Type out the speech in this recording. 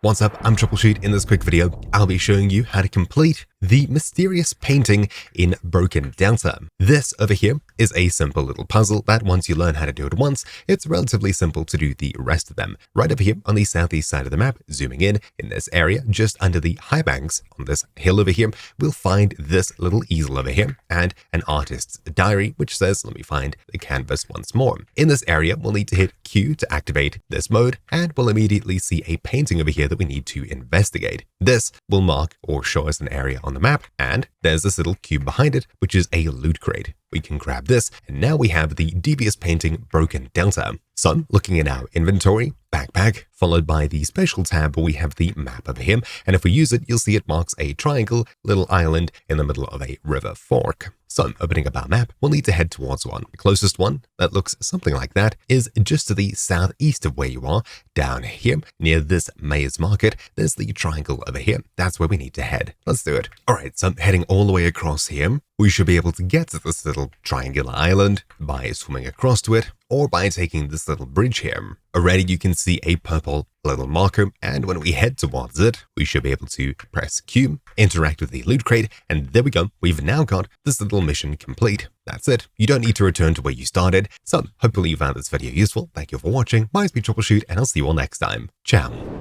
What's up, I'm Troubleshoot. In this quick video, I'll be showing you how to complete the mysterious painting in Broken Delta. This over here is a simple little puzzle that once you learn how to do it once, it's relatively simple to do the rest of them. Right over here on the southeast side of the map, zooming in this area, just under the high banks on this hill over here, we'll find this little easel over here and an artist's diary, which says, let me find the canvas once more. In this area, we'll need to hit Q to activate this mode, and we'll immediately see a painting over here that we need to investigate. This will mark or show us an area on the map, and there's this little cube behind it, which is a loot crate. We can grab this, and now we have the Devious Painting Broken Delta. So, looking in our inventory, backpack, followed by the special tab where we have the map over here, and if we use it, you'll see it marks a triangle, little island in the middle of a river fork. So, opening up our map, we'll need to head towards one. The closest one, that looks something like that, is just to the southeast of where you are, down here, near this mayor's market. There's the triangle over here. That's where we need to head. Let's do it. Alright, so heading all the way across here, we should be able to get to this little triangular island by swimming across to it, or by taking this little bridge here. Already you can see a purple little marker, and when we head towards it, we should be able to press Q, interact with the loot crate, and there we go. We've now got this little mission complete. That's it. You don't need to return to where you started. So, hopefully you found this video useful. Thank you for watching. My name's been Troubleshoot, and I'll see you all next time. Ciao.